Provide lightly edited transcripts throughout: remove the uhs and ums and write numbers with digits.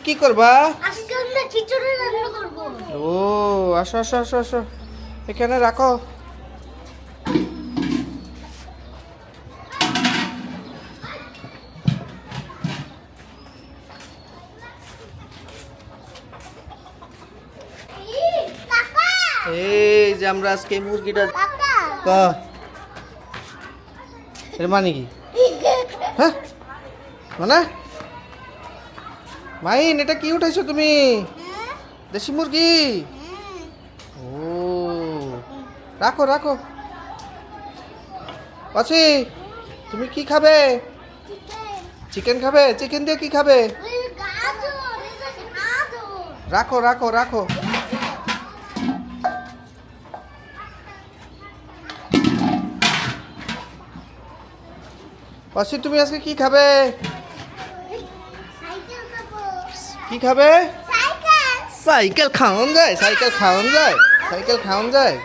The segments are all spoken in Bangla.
কি করবা? আজকে আমরা খিচুড়ি রান্না করব। ও আসো আসো আসো আসো, এখানে রাখো। কাকা, এই যে আমরা আজকে মুরগিটা কাকা। এর মানে কি? হ্যাঁ মানে মাইন, এটা কি উঠাইছো তুমি? দেশি মুরগি? ও রাখো রাখো। পাছি, তুমি কি খাবে? চিকেন খাবে? চিকেন দিয়ে কি খাবে? রাখো রাখো রাখো। পাছি, তুমি আজকে কি খাবে? কি খাবে? সাইকেল খাওয়ান যায়? সাইকেল খাওয়ান যায়? সাইকেল খাওয়ান যায়?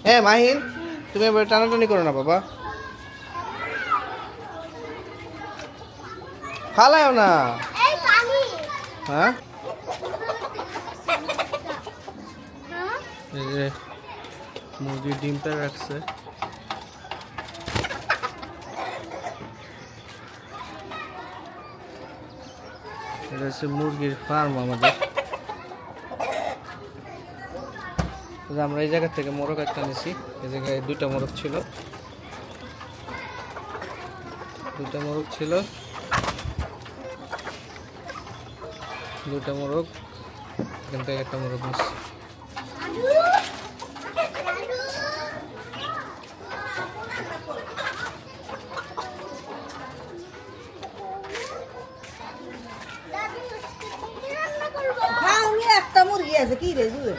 হ্যাঁ মাহিন, তুমি এবার টানাটানি করো না বাবা, ফালাও না। হ্যাঁ এই যে মুরগির ডিমটা রাখছে। এটা হচ্ছে মুরগির ফার্ম আমাদের। আমরা এই জায়গা থেকে মোরগ একটা নিয়েছি। এই জায়গায় দুইটা মোরগ ছিল, দুইটা মোরগ এখান থেকে একটা মোরগ নিচ্ছি। একটা মুরগি আছে কি রে জুয়ে?